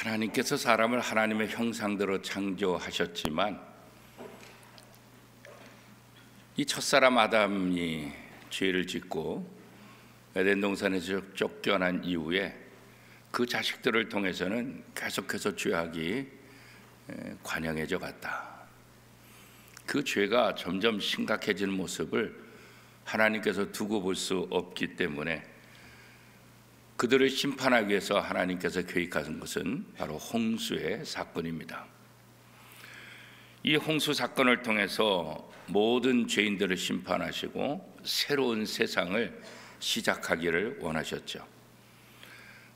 하나님께서 사람을 하나님의 형상대로 창조하셨지만 이 첫사람 아담이 죄를 짓고 에덴 동산에서 쫓겨난 이후에 그 자식들을 통해서는 계속해서 죄악이 관영해져 갔다. 그 죄가 점점 심각해지는 모습을 하나님께서 두고 볼 수 없기 때문에 그들을 심판하기 위해서 하나님께서 계획하신 것은 바로 홍수의 사건입니다. 이 홍수 사건을 통해서 모든 죄인들을 심판하시고 새로운 세상을 시작하기를 원하셨죠.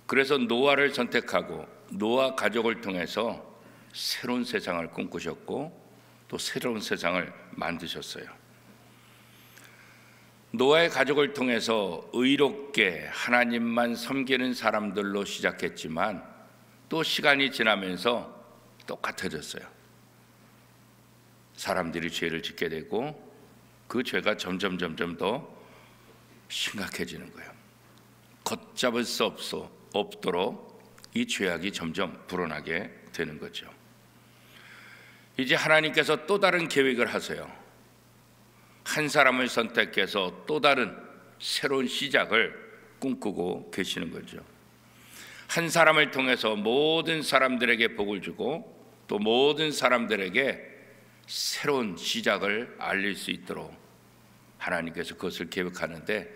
그래서 노아를 선택하고 노아 가족을 통해서 새로운 세상을 꿈꾸셨고 또 새로운 세상을 만드셨어요. 노아의 가족을 통해서 의롭게 하나님만 섬기는 사람들로 시작했지만 또 시간이 지나면서 똑같아졌어요. 사람들이 죄를 짓게 되고 그 죄가 점점 더 심각해지는 거예요. 걷잡을 수 없도록 이 죄악이 점점 불어나게 되는 거죠. 이제 하나님께서 또 다른 계획을 하세요. 한 사람을 선택해서 또 다른 새로운 시작을 꿈꾸고 계시는 거죠. 한 사람을 통해서 모든 사람들에게 복을 주고 또 모든 사람들에게 새로운 시작을 알릴 수 있도록 하나님께서 그것을 계획하는데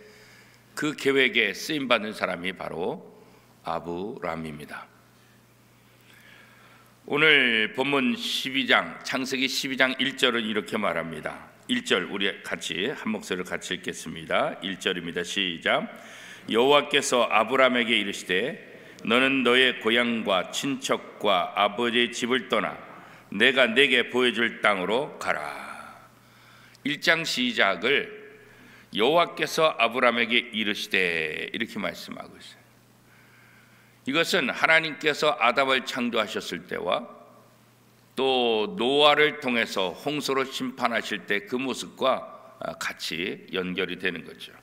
그 계획에 쓰임받는 사람이 바로 아브람입니다. 오늘 본문 12장 창세기 12장 1절은 이렇게 말합니다. 1절 우리 같이 한 목소리를 같이 읽겠습니다. 1절입니다. 시작. 여호와께서 아브람에게 이르시되 너는 너의 고향과 친척과 아버지의 집을 떠나 내가 네게 보여줄 땅으로 가라. 1장 시작을 여호와께서 아브람에게 이르시되 이렇게 말씀하고 있어요. 이것은 하나님께서 아담을 창조하셨을 때와 또 노아를 통해서 홍수로 심판하실 때 그 모습과 같이 연결이 되는 거죠.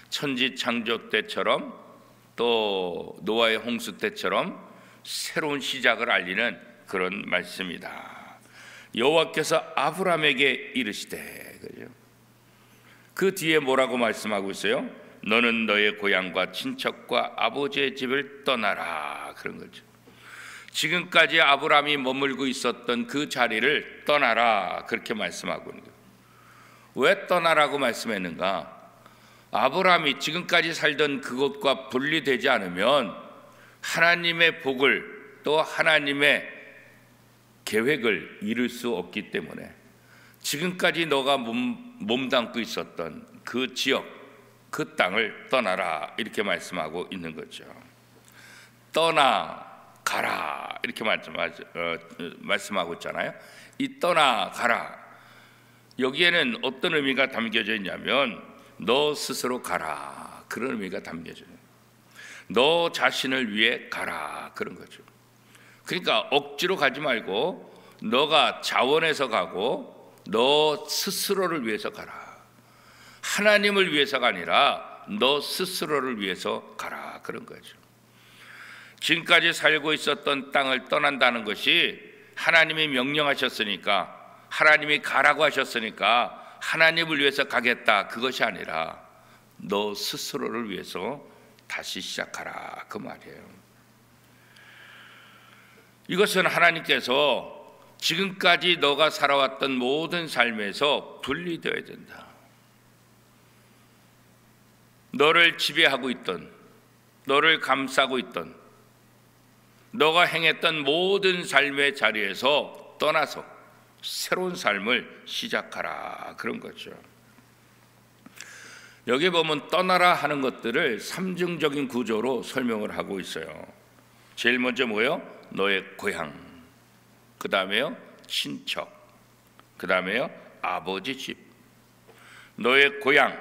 천지 창조 때처럼 또 노아의 홍수 때처럼 새로운 시작을 알리는 그런 말씀이다. 여호와께서 아브람에게 이르시되, 그죠? 그 뒤에 뭐라고 말씀하고 있어요? 너는 너의 고향과 친척과 아버지의 집을 떠나라, 그런 거죠. 지금까지 아브람이 머물고 있었던 그 자리를 떠나라, 그렇게 말씀하고 있는 거예요. 왜 떠나라고 말씀했는가? 아브람이 지금까지 살던 그곳과 분리되지 않으면 하나님의 복을 또 하나님의 계획을 이룰 수 없기 때문에 지금까지 너가 몸담고 있었던 그 지역, 그 땅을 떠나라, 이렇게 말씀하고 있는 거죠. 가라 이렇게 말씀하고 있잖아요. 이 떠나가라, 여기에는 어떤 의미가 담겨져 있냐면 너 스스로 가라, 그런 의미가 담겨져요. 너 자신을 위해 가라, 그런 거죠. 그러니까 억지로 가지 말고 너가 자원해서 가고 너 스스로를 위해서 가라. 하나님을 위해서가 아니라 너 스스로를 위해서 가라, 그런 거죠. 지금까지 살고 있었던 땅을 떠난다는 것이 하나님이 명령하셨으니까, 하나님이 가라고 하셨으니까 하나님을 위해서 가겠다, 그것이 아니라 너 스스로를 위해서 다시 시작하라, 그 말이에요. 이것은 하나님께서 지금까지 너가 살아왔던 모든 삶에서 분리되어야 된다. 너를 지배하고 있던, 너를 감싸고 있던, 너가 행했던 모든 삶의 자리에서 떠나서 새로운 삶을 시작하라, 그런 거죠. 여기 보면 떠나라 하는 것들을 삼중적인 구조로 설명을 하고 있어요. 제일 먼저 뭐예요? 너의 고향, 그 다음에요 친척, 그 다음에요 아버지 집. 너의 고향,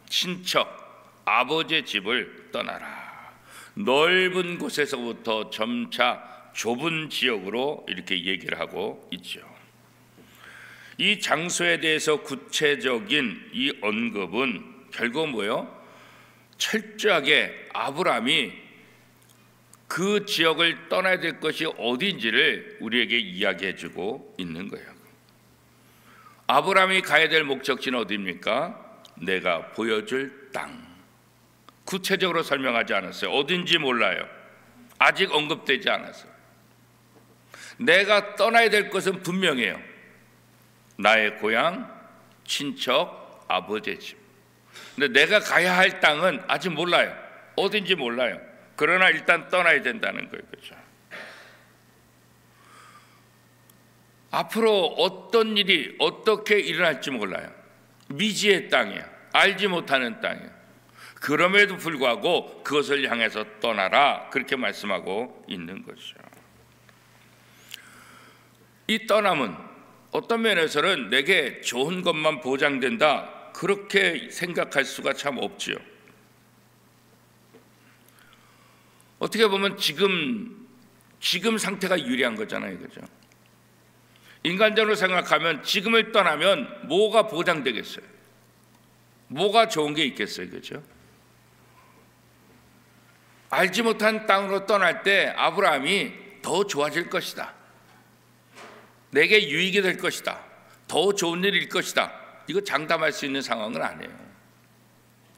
친척, 아버지의 집을 떠나라. 넓은 곳에서부터 점차 좁은 지역으로 이렇게 얘기를 하고 있죠. 이 장소에 대해서 구체적인 이 언급은 결국 뭐예요? 철저하게 아브람이 그 지역을 떠나야 될 것이 어디인지를 우리에게 이야기해 주고 있는 거예요. 아브라함이 가야 될 목적지는 어디입니까? 내가 보여줄 땅. 구체적으로 설명하지 않았어요. 어딘지 몰라요. 아직 언급되지 않았어요. 내가 떠나야 될 것은 분명해요. 나의 고향, 친척, 아버지의 집. 근데 내가 가야 할 땅은 아직 몰라요. 어딘지 몰라요. 그러나 일단 떠나야 된다는 거예요. 그렇죠? 앞으로 어떤 일이 어떻게 일어날지 몰라요. 미지의 땅이야. 알지 못하는 땅이야. 그럼에도 불구하고 그것을 향해서 떠나라, 그렇게 말씀하고 있는 것이죠. 이 떠남은 어떤 면에서는 내게 좋은 것만 보장된다, 그렇게 생각할 수가 참 없지요. 어떻게 보면 지금 상태가 유리한 거잖아요. 그죠? 인간적으로 생각하면 지금을 떠나면 뭐가 보장되겠어요? 뭐가 좋은 게 있겠어요? 그죠? 알지 못한 땅으로 떠날 때 아브라함이 더 좋아질 것이다. 내게 유익이 될 것이다. 더 좋은 일일 것이다. 이거 장담할 수 있는 상황은 아니에요.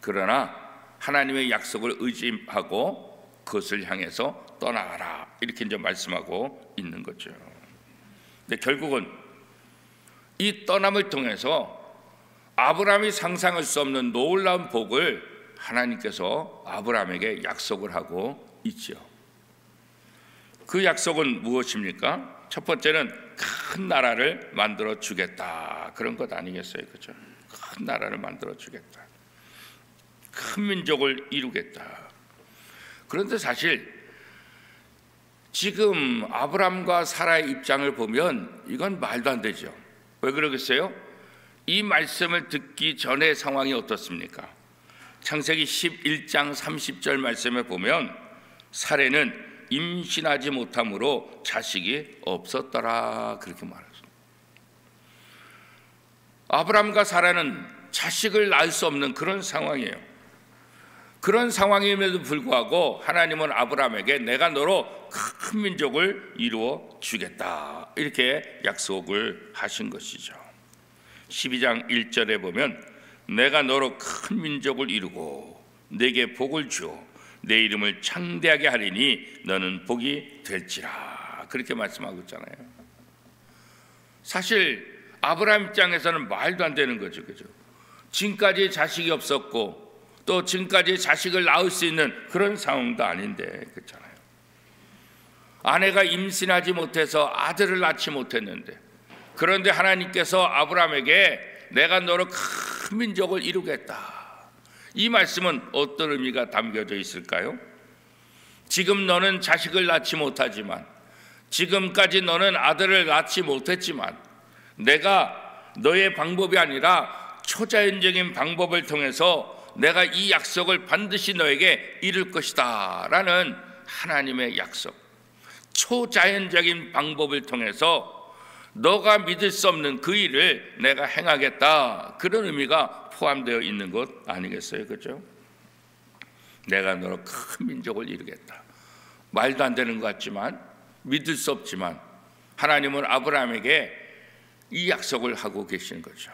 그러나 하나님의 약속을 의지하고 그것을 향해서 떠나가라, 이렇게 이제 말씀하고 있는 거죠. 근데 결국은 이 떠남을 통해서 아브라함이 상상할 수 없는 놀라운 복을 하나님께서 아브라함에게 약속을 하고 있죠. 그 약속은 무엇입니까? 첫 번째는 큰 나라를 만들어 주겠다, 그런 것 아니겠어요? 그죠? 큰 나라를 만들어 주겠다. 큰 민족을 이루겠다. 그런데 사실 지금 아브라함과 사라의 입장을 보면 이건 말도 안 되죠. 왜 그러겠어요? 이 말씀을 듣기 전의 상황이 어떻습니까? 창세기 11장 30절 말씀에 보면 사레는 임신하지 못함으로 자식이 없었더라, 그렇게 말했습니다. 아브라함과 사라는 자식을 낳을 수 없는 그런 상황이에요. 그런 상황임에도 불구하고 하나님은 아브라함에게 내가 너로 큰 민족을 이루어 주겠다, 이렇게 약속을 하신 것이죠. 12장 1절에 보면 내가 너로 큰 민족을 이루고 내게 복을 주어 내 이름을 창대하게 하리니 너는 복이 될지라, 그렇게 말씀하고 있잖아요. 사실 아브라함 입장에서는 말도 안 되는 거죠. 그죠? 지금까지 자식이 없었고 또 지금까지 자식을 낳을 수 있는 그런 상황도 아닌데, 그렇잖아요. 아내가 임신하지 못해서 아들을 낳지 못했는데, 그런데 하나님께서 아브라함에게 내가 너로 큰 민족을 이루겠다, 이 말씀은 어떤 의미가 담겨져 있을까요? 지금 너는 자식을 낳지 못하지만, 지금까지 너는 아들을 낳지 못했지만 내가 너의 방법이 아니라 초자연적인 방법을 통해서 내가 이 약속을 반드시 너에게 이룰 것이다 라는 하나님의 약속, 초자연적인 방법을 통해서 너가 믿을 수 없는 그 일을 내가 행하겠다, 그런 의미가 포함되어 있는 것 아니겠어요? 그렇죠? 내가 너로 큰 민족을 이루겠다. 말도 안 되는 것 같지만, 믿을 수 없지만 하나님은 아브라함에게 이 약속을 하고 계신 거죠.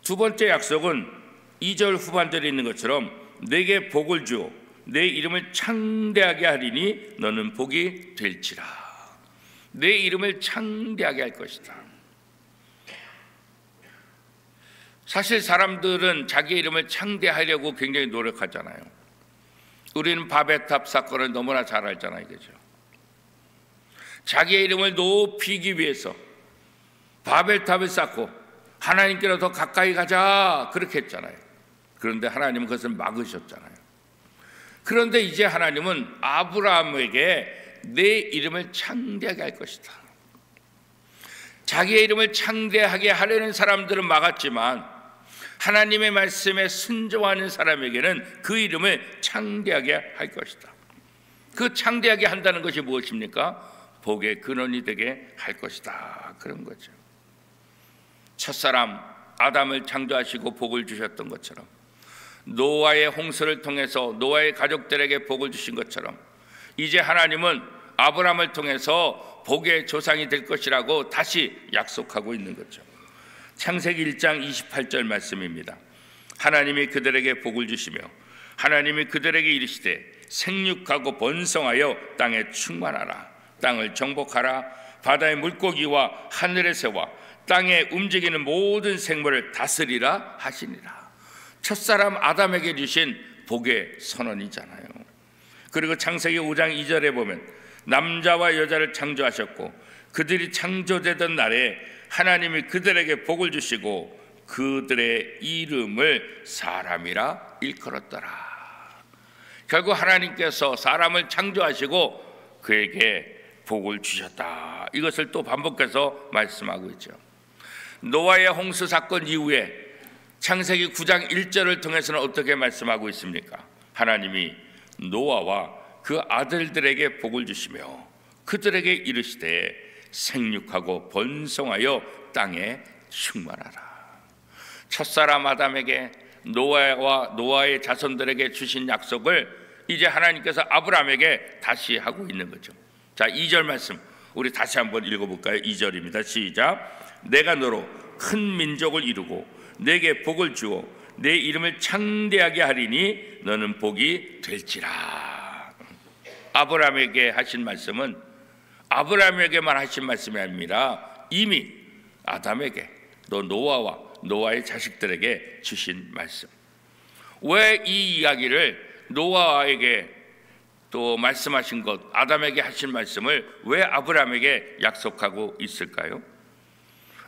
두 번째 약속은 2절 후반절에 있는 것처럼 내게 복을 주어 내 이름을 창대하게 하리니 너는 복이 될지라. 내 이름을 창대하게 할 것이다. 사실 사람들은 자기 이름을 창대하려고 굉장히 노력하잖아요. 우리는 바벨탑 사건을 너무나 잘 알잖아요. 그죠? 자기의 이름을 높이기 위해서 바벨탑을 쌓고 하나님께로 더 가까이 가자, 그렇게 했잖아요. 그런데 하나님은 그것을 막으셨잖아요. 그런데 이제 하나님은 아브라함에게 내 이름을 창대하게 할 것이다. 자기의 이름을 창대하게 하려는 사람들은 막았지만 하나님의 말씀에 순종하는 사람에게는 그 이름을 창대하게 할 것이다. 그 창대하게 한다는 것이 무엇입니까? 복의 근원이 되게 할 것이다, 그런 거죠. 첫사람 아담을 창조하시고 복을 주셨던 것처럼, 노아의 홍수를 통해서 노아의 가족들에게 복을 주신 것처럼, 이제 하나님은 아브라함을 통해서 복의 조상이 될 것이라고 다시 약속하고 있는 거죠. 창세기 1장 28절 말씀입니다. 하나님이 그들에게 복을 주시며 하나님이 그들에게 이르시되 생육하고 번성하여 땅에 충만하라. 땅을 정복하라. 바다의 물고기와 하늘의 새와 땅에 움직이는 모든 생물을 다스리라 하시니라. 첫사람 아담에게 주신 복의 선언이잖아요. 그리고 창세기 5장 2절에 보면 남자와 여자를 창조하셨고 그들이 창조되던 날에 하나님이 그들에게 복을 주시고 그들의 이름을 사람이라 일컬었더라. 결국 하나님께서 사람을 창조하시고 그에게 복을 주셨다. 이것을 또 반복해서 말씀하고 있죠. 노아의 홍수 사건 이후에 창세기 9장 1절을 통해서는 어떻게 말씀하고 있습니까? 하나님이 노아와 그 아들들에게 복을 주시며 그들에게 이르시되 생육하고 번성하여 땅에 충만하라. 첫사람 아담에게 노아와 노아의 자손들에게 주신 약속을 이제 하나님께서 아브라함에게 다시 하고 있는 거죠. 자, 2절 말씀 우리 다시 한번 읽어볼까요? 2절입니다. 시작. 내가 너로 큰 민족을 이루고 내게 복을 주어 내 이름을 창대하게 하리니 너는 복이 될지라. 아브라함에게 하신 말씀은 아브라함에게만 하신 말씀이 아니라 이미 아담에게 또 노아와 노아의 자식들에게 주신 말씀. 왜 이 이야기를 노아에게 또 말씀하신 것, 아담에게 하신 말씀을 왜 아브라함에게 약속하고 있을까요?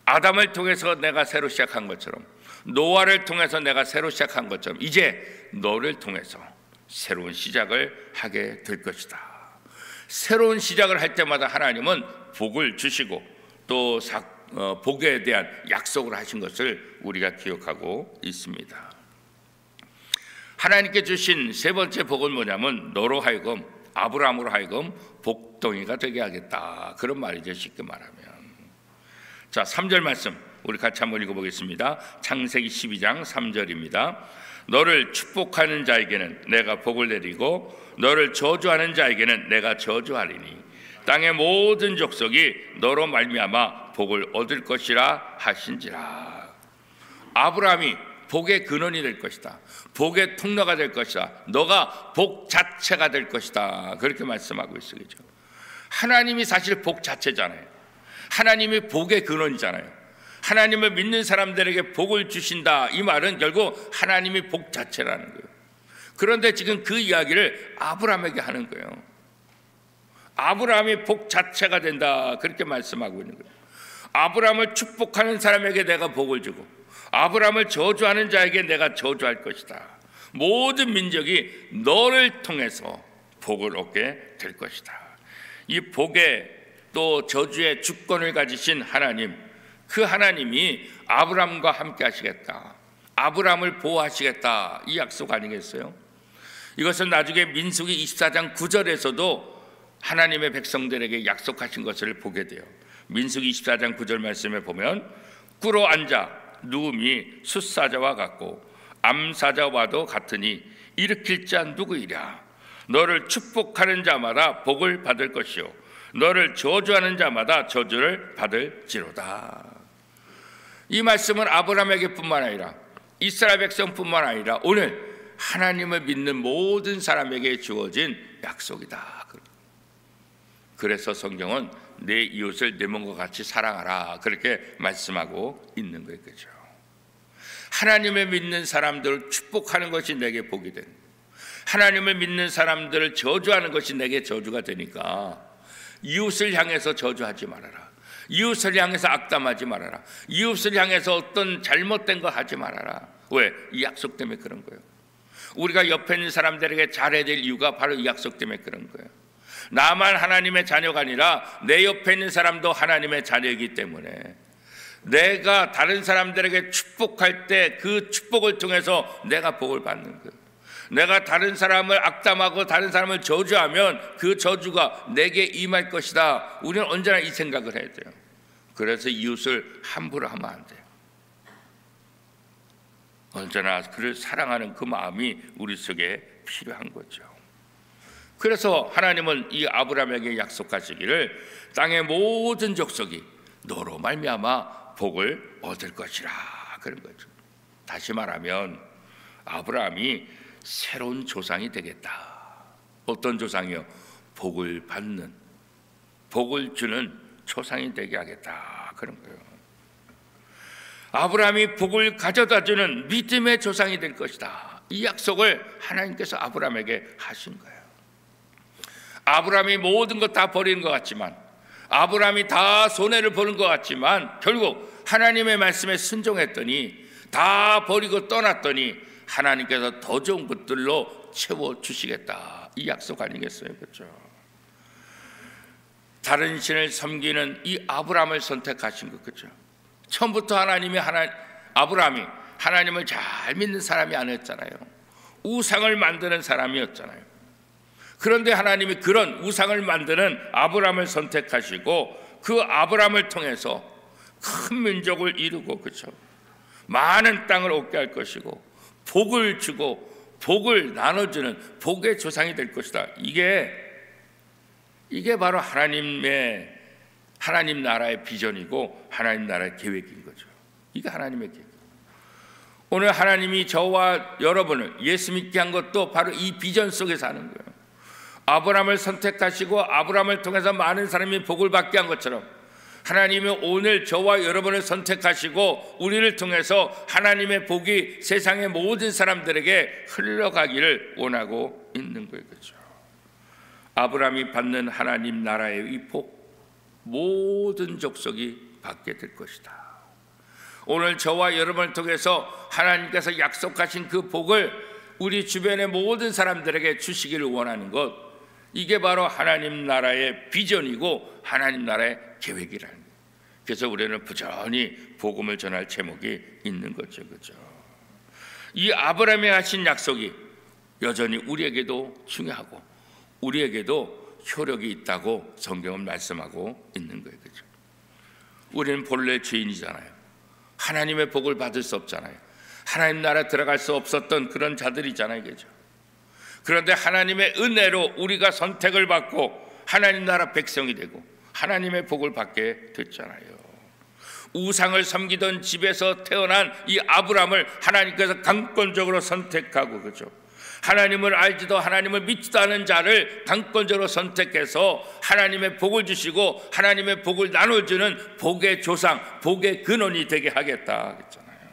아담을 통해서 내가 새로 시작한 것처럼, 노아를 통해서 내가 새로 시작한 것처럼 이제 너를 통해서 새로운 시작을 하게 될 것이다. 새로운 시작을 할 때마다 하나님은 복을 주시고 또 복에 대한 약속을 하신 것을 우리가 기억하고 있습니다. 하나님께 주신 세 번째 복은 뭐냐면 너로 하여금, 아브라함으로 하여금 복덩이가 되게 하겠다. 그런 말이죠, 쉽게 말하면. 자, 3절 말씀 우리 같이 한번 읽어보겠습니다. 창세기 12장 3절입니다. 너를 축복하는 자에게는 내가 복을 내리고 너를 저주하는 자에게는 내가 저주하리니 땅의 모든 족속이 너로 말미암아 복을 얻을 것이라 하신지라. 아브라함이 복의 근원이 될 것이다. 복의 통로가 될 것이다. 너가 복 자체가 될 것이다. 그렇게 말씀하고 있어요. 하나님이 사실 복 자체잖아요. 하나님이 복의 근원이잖아요. 하나님을 믿는 사람들에게 복을 주신다. 이 말은 결국 하나님이 복 자체라는 거예요. 그런데 지금 그 이야기를 아브라함에게 하는 거예요. 아브라함이 복 자체가 된다. 그렇게 말씀하고 있는 거예요. 아브라함을 축복하는 사람에게 내가 복을 주고 아브라함을 저주하는 자에게 내가 저주할 것이다. 모든 민족이 너를 통해서 복을 얻게 될 것이다. 이 복의 또 저주의 주권을 가지신 하나님, 그 하나님이 아브라함과 함께 하시겠다. 아브라함을 보호하시겠다. 이 약속 아니겠어요? 이것은 나중에 민수기 24장 9절에서도 하나님의 백성들에게 약속하신 것을 보게 돼요. 민수기 24장 9절 말씀에 보면 꿇어 앉아 누움이 숫사자와 같고 암사자와도 같으니 일으킬 자 누구이랴. 너를 축복하는 자마다 복을 받을 것이요 너를 저주하는 자마다 저주를 받을지로다. 이 말씀은 아브라함에게 뿐만 아니라 이스라엘 백성뿐만 아니라 오늘 하나님을 믿는 모든 사람에게 주어진 약속이다. 그래서 성경은 내 이웃을 내 몸과 같이 사랑하라 그렇게 말씀하고 있는 거예요. 그렇죠? 하나님을 믿는 사람들을 축복하는 것이 내게 복이 되는, 하나님을 믿는 사람들을 저주하는 것이 내게 저주가 되니까 이웃을 향해서 저주하지 말아라. 이웃을 향해서 악담하지 말아라. 이웃을 향해서 어떤 잘못된 거 하지 말아라. 왜? 이 약속 때문에 그런 거예요. 우리가 옆에 있는 사람들에게 잘해야 될 이유가 바로 이 약속 때문에 그런 거예요. 나만 하나님의 자녀가 아니라 내 옆에 있는 사람도 하나님의 자녀이기 때문에 내가 다른 사람들에게 축복할 때 그 축복을 통해서 내가 복을 받는 거예요. 내가 다른 사람을 악담하고 다른 사람을 저주하면 그 저주가 내게 임할 것이다. 우리는 언제나 이 생각을 해야 돼요. 그래서 이웃을 함부로 하면 안 돼요. 언제나 그를 사랑하는 그 마음이 우리 속에 필요한 거죠. 그래서 하나님은 이 아브라함에게 약속하시기를 땅의 모든 족속이 너로 말미암아 복을 얻을 것이라 그런 거죠. 다시 말하면 아브라함이 새로운 조상이 되겠다. 어떤 조상이요? 복을 받는, 복을 주는 조상이 되게 하겠다 그런 거예요. 아브라함이 복을 가져다 주는 믿음의 조상이 될 것이다. 이 약속을 하나님께서 아브라함에게 하신 거예요. 아브라함이 모든 것 다 버리는 것 같지만, 아브라함이 다 손해를 보는 것 같지만, 결국 하나님의 말씀에 순종했더니, 다 버리고 떠났더니 하나님께서 더 좋은 것들로 채워주시겠다. 이 약속 아니겠어요? 그렇죠? 다른 신을 섬기는 이 아브라함을 선택하신 것, 그렇죠? 처음부터 아브라함이 하나님을 잘 믿는 사람이 아니었잖아요. 우상을 만드는 사람이었잖아요. 그런데 하나님이 그런 우상을 만드는 아브라함을 선택하시고 그 아브라함을 통해서 큰 민족을 이루고, 그렇죠? 많은 땅을 얻게 할 것이고 복을 주고 복을 나눠주는 복의 조상이 될 것이다. 이게 바로 하나님 나라의 비전이고 하나님 나라의 계획인 거죠. 이게 하나님의 계획. 오늘 하나님이 저와 여러분을 예수 믿게 한 것도 바로 이 비전 속에서 하는 거예요. 아브라함을 선택하시고 아브라함을 통해서 많은 사람이 복을 받게 한 것처럼 하나님이 오늘 저와 여러분을 선택하시고 우리를 통해서 하나님의 복이 세상의 모든 사람들에게 흘러가기를 원하고 있는 거예요. 그렇죠? 아브라함이 받는 하나님 나라의 이 복, 모든 족속이 받게 될 것이다. 오늘 저와 여러분을 통해서 하나님께서 약속하신 그 복을 우리 주변의 모든 사람들에게 주시기를 원하는 것, 이게 바로 하나님 나라의 비전이고 하나님 나라의 계획이라는 거예요. 그래서 우리는 부지런히 복음을 전할 제목이 있는 거죠. 그렇죠? 이 아브라함이 하신 약속이 여전히 우리에게도 중요하고 우리에게도 효력이 있다고 성경은 말씀하고 있는 거예요. 그렇죠? 우리는 본래 죄인이잖아요. 하나님의 복을 받을 수 없잖아요. 하나님 나라 들어갈 수 없었던 그런 자들이잖아요. 그렇죠? 그런데 하나님의 은혜로 우리가 선택을 받고 하나님 나라 백성이 되고 하나님의 복을 받게 됐잖아요. 우상을 섬기던 집에서 태어난 이 아브라함을 하나님께서 강권적으로 선택하고, 그렇죠? 하나님을 알지도 하나님을 믿지도 않은 자를 강권적으로 선택해서 하나님의 복을 주시고 하나님의 복을 나눠주는 복의 조상, 복의 근원이 되게 하겠다 그랬잖아요.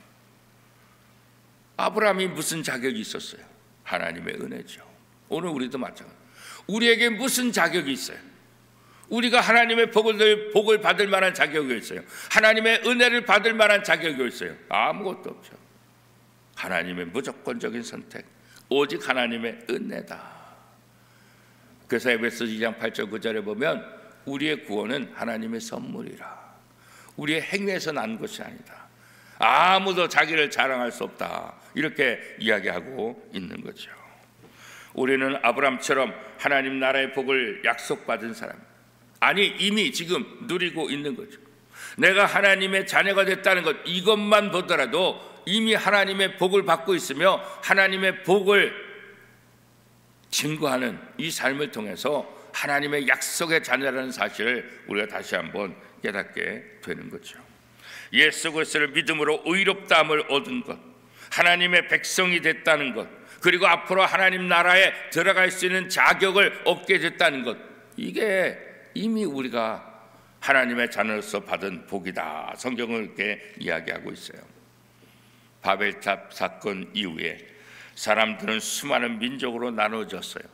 아브라함이 무슨 자격이 있었어요? 하나님의 은혜죠. 오늘 우리도 마찬가지. 우리에게 무슨 자격이 있어요? 우리가 하나님의 복을 받을 만한 자격이 있어요? 하나님의 은혜를 받을 만한 자격이 있어요? 아무것도 없죠. 하나님의 무조건적인 선택, 오직 하나님의 은혜다. 그래서 에베소서 2장 8절 9절에 보면 우리의 구원은 하나님의 선물이라. 우리의 행위에서 난 것이 아니다. 아무도 자기를 자랑할 수 없다. 이렇게 이야기하고 있는 거죠. 우리는 아브라함처럼 하나님 나라의 복을 약속받은 사람, 아니 이미 지금 누리고 있는 거죠. 내가 하나님의 자녀가 됐다는 것, 이것만 보더라도 이미 하나님의 복을 받고 있으며 하나님의 복을 증거하는 이 삶을 통해서 하나님의 약속의 자녀라는 사실을 우리가 다시 한번 깨닫게 되는 거죠. 예수 그리스도를 믿음으로 의롭다함을 얻은 것, 하나님의 백성이 됐다는 것, 그리고 앞으로 하나님 나라에 들어갈 수 있는 자격을 얻게 됐다는 것, 이게 이미 우리가 하나님의 자녀로서 받은 복이다. 성경은 이렇게 이야기하고 있어요. 바벨탑 사건 이후에 사람들은 수많은 민족으로 나눠졌어요.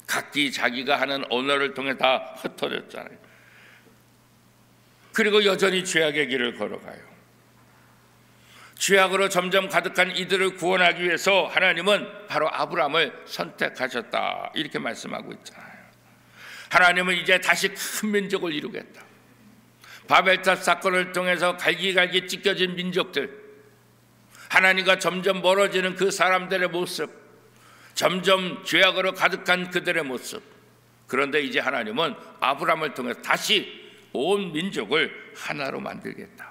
각기 자기가 하는 언어를 통해 다 흩어졌잖아요. 그리고 여전히 죄악의 길을 걸어가요. 죄악으로 점점 가득한 이들을 구원하기 위해서 하나님은 바로 아브라함을 선택하셨다. 이렇게 말씀하고 있잖아요. 하나님은 이제 다시 큰 민족을 이루겠다. 바벨탑 사건을 통해서 갈기갈기 찢겨진 민족들, 하나님과 점점 멀어지는 그 사람들의 모습, 점점 죄악으로 가득한 그들의 모습. 그런데 이제 하나님은 아브라함을 통해서 다시 온 민족을 하나로 만들겠다.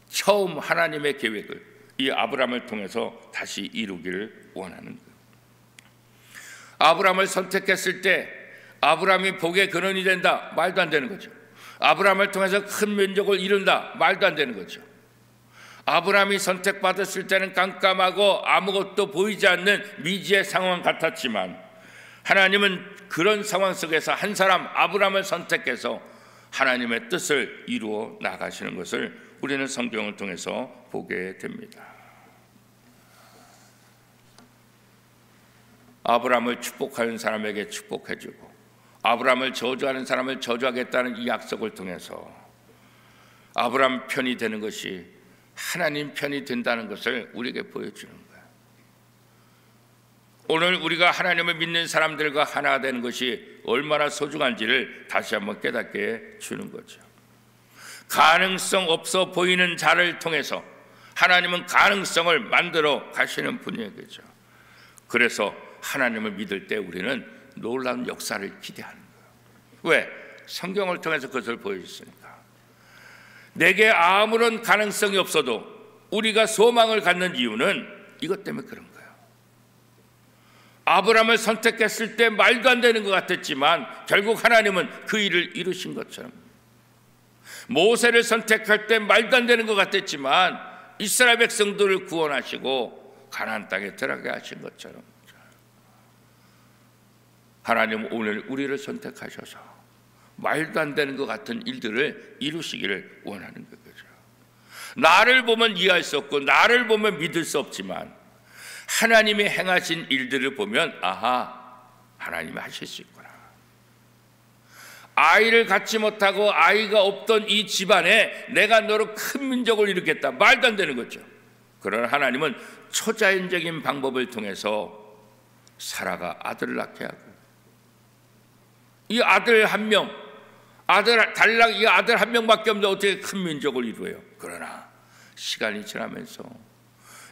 처음 하나님의 계획을 이 아브라함을 통해서 다시 이루기를 원하는 거예요. 아브라함을 선택했을 때 아브라함이 복의 근원이 된다. 말도 안 되는 거죠. 아브라함을 통해서 큰 민족을 이룬다. 말도 안 되는 거죠. 아브라함이 선택받았을 때는 깜깜하고 아무것도 보이지 않는 미지의 상황 같았지만 하나님은 그런 상황 속에서 한 사람 아브라함을 선택해서 하나님의 뜻을 이루어 나가시는 것을 우리는 성경을 통해서 보게 됩니다. 아브라함을 축복하는 사람에게 축복해주고 아브라함을 저주하는 사람을 저주하겠다는 이 약속을 통해서 아브라함 편이 되는 것이 하나님 편이 된다는 것을 우리에게 보여주는 거예요. 오늘 우리가 하나님을 믿는 사람들과 하나 되는 것이 얼마나 소중한지를 다시 한번 깨닫게 주는 거죠. 가능성 없어 보이는 자를 통해서 하나님은 가능성을 만들어 가시는 분이겠죠. 그래서 하나님을 믿을 때 우리는 놀라운 역사를 기대하는 거예요. 왜? 성경을 통해서 그것을 보여줬으니까. 내게 아무런 가능성이 없어도 우리가 소망을 갖는 이유는 이것 때문에 그런 거예요. 아브라함을 선택했을 때 말도 안 되는 것 같았지만 결국 하나님은 그 일을 이루신 것처럼, 모세를 선택할 때 말도 안 되는 것 같았지만 이스라엘 백성들을 구원하시고 가나안 땅에 들어가게 하신 것처럼 하나님은 오늘 우리를 선택하셔서 말도 안 되는 것 같은 일들을 이루시기를 원하는 거죠. 나를 보면 이해할 수 없고 나를 보면 믿을 수 없지만 하나님이 행하신 일들을 보면 아하, 하나님이 하실 수 있구나. 아이를 갖지 못하고 아이가 없던 이 집안에 내가 너로 큰 민족을 일으켰다. 말도 안 되는 거죠. 그러나 하나님은 초자연적인 방법을 통해서 사라가 아들을 낳게 하고 이 아들 한 명, 달랑 이 아들 한 명밖에 없는데 어떻게 큰 민족을 이루어요? 그러나 시간이 지나면서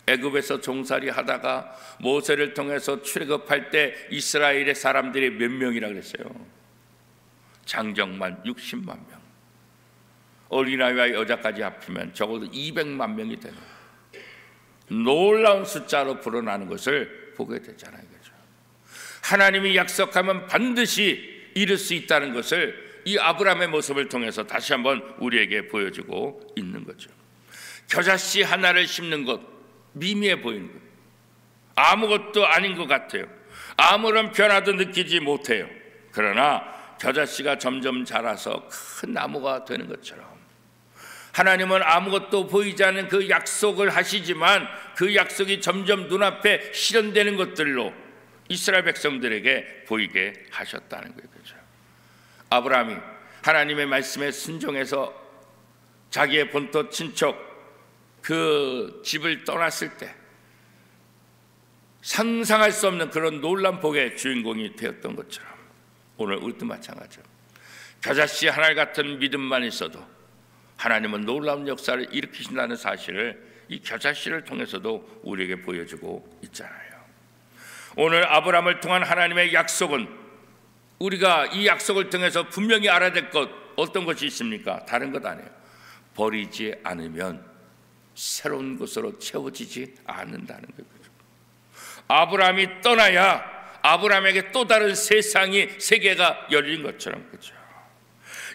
애굽에서 종살이 하다가 모세를 통해서 출애굽할 때 이스라엘의 사람들이 몇 명이라 그랬어요? 장정만 60만 명, 어린아이와 여자까지 합치면 적어도 200만 명이 되는 놀라운 숫자로 불어나는 것을 보게 되잖아요. 그렇죠? 하나님이 약속하면 반드시 이룰 수 있다는 것을 이 아브라함의 모습을 통해서 다시 한번 우리에게 보여주고 있는 거죠. 겨자씨 하나를 심는 것, 미미해 보이는 것, 아무것도 아닌 것 같아요. 아무런 변화도 느끼지 못해요. 그러나 겨자씨가 점점 자라서 큰 나무가 되는 것처럼 하나님은 아무것도 보이지 않는 그 약속을 하시지만 그 약속이 점점 눈앞에 실현되는 것들로 이스라엘 백성들에게 보이게 하셨다는 거죠. 아브라함이 하나님의 말씀에 순종해서 자기의 본토 친척 그 집을 떠났을 때 상상할 수 없는 그런 놀라운 복의 주인공이 되었던 것처럼 오늘 우리도 마찬가지죠. 겨자씨 하나 같은 믿음만 있어도 하나님은 놀라운 역사를 일으키신다는 사실을 이 겨자씨를 통해서도 우리에게 보여주고 있잖아요. 오늘 아브라함을 통한 하나님의 약속은 우리가 이 약속을 통해서 분명히 알아야 될 것 어떤 것이 있습니까? 다른 것 아니에요. 버리지 않으면 새로운 것으로 채워지지 않는다는 거죠. 아브라함이 떠나야 아브라함에게 또 다른 세계가 열린 것처럼 그렇죠.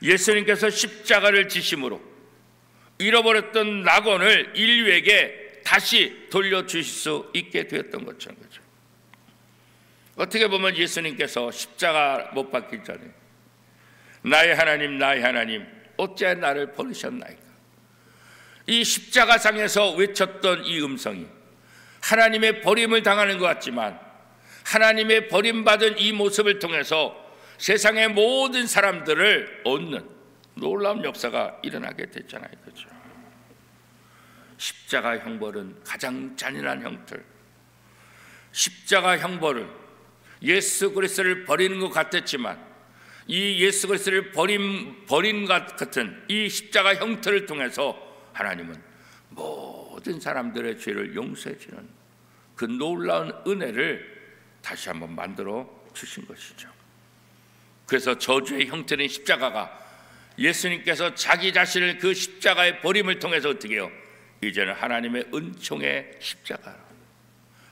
예수님께서 십자가를 지심으로 잃어버렸던 낙원을 인류에게 다시 돌려주실 수 있게 되었던 것처럼 그렇죠. 어떻게 보면 예수님께서 십자가 못 박기 전에 나의 하나님 어찌 나를 버리셨나이까, 이 십자가상에서 외쳤던 이 음성이 하나님의 버림을 당하는 것 같지만 하나님의 버림받은 이 모습을 통해서 세상의 모든 사람들을 얻는 놀라운 역사가 일어나게 됐잖아요. 그렇죠? 십자가 형벌은 가장 잔인한 형틀, 십자가 형벌은 예수 그리스도를 버리는 것 같았지만 이 예수 그리스도를 버린 것 같은 이 십자가 형태를 통해서 하나님은 모든 사람들의 죄를 용서해 주는 그 놀라운 은혜를 다시 한번 만들어 주신 것이죠. 그래서 저주의 형태는 십자가가 예수님께서 자기 자신을 그 십자가의 버림을 통해서 어떻게 해요? 이제는 하나님의 은총의 십자가,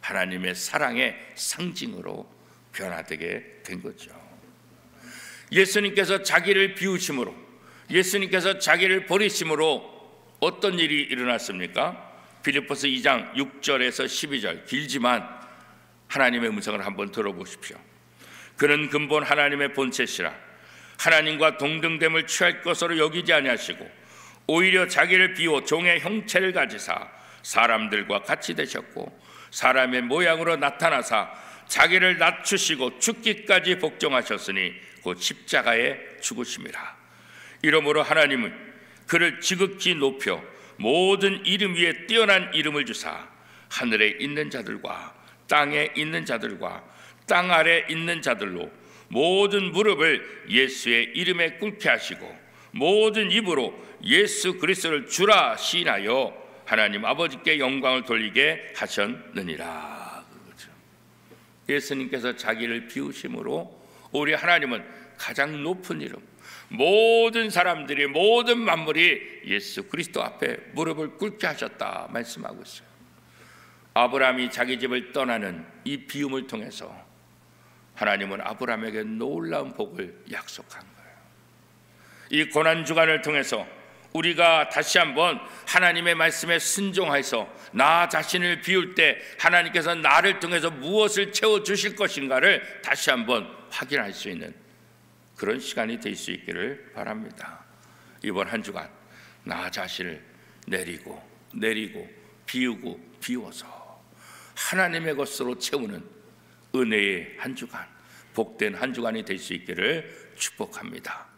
하나님의 사랑의 상징으로 변화되게 된 거죠. 예수님께서 자기를 비우심으로, 예수님께서 자기를 버리심으로 어떤 일이 일어났습니까? 빌립보서 2장 6절에서 12절, 길지만 하나님의 음성을 한번 들어보십시오. 그는 근본 하나님의 본체시라 하나님과 동등됨을 취할 것으로 여기지 아니하시고 오히려 자기를 비워 종의 형체를 가지사 사람들과 같이 되셨고 사람의 모양으로 나타나사 자기를 낮추시고 죽기까지 복종하셨으니 곧 십자가에 죽으심이라. 이러므로 하나님은 그를 지극히 높여 모든 이름 위에 뛰어난 이름을 주사 하늘에 있는 자들과 땅에 있는 자들과 땅 아래 있는 자들로 모든 무릎을 예수의 이름에 꿇게 하시고 모든 입으로 예수 그리스도를 주라 시인하여 하나님 아버지께 영광을 돌리게 하셨느니라. 예수님께서 자기를 비우심으로 우리 하나님은 가장 높은 이름, 모든 사람들이, 모든 만물이 예수 그리스도 앞에 무릎을 꿇게 하셨다 말씀하고 있어요. 아브라함이 자기 집을 떠나는 이 비움을 통해서 하나님은 아브라함에게 놀라운 복을 약속한 거예요. 이 고난주간을 통해서 우리가 다시 한번 하나님의 말씀에 순종해서 나 자신을 비울 때 하나님께서 나를 통해서 무엇을 채워주실 것인가를 다시 한번 확인할 수 있는 그런 시간이 될 수 있기를 바랍니다. 이번 한 주간 나 자신을 내리고 비우고 비워서 하나님의 것으로 채우는 은혜의 한 주간, 복된 한 주간이 될 수 있기를 축복합니다.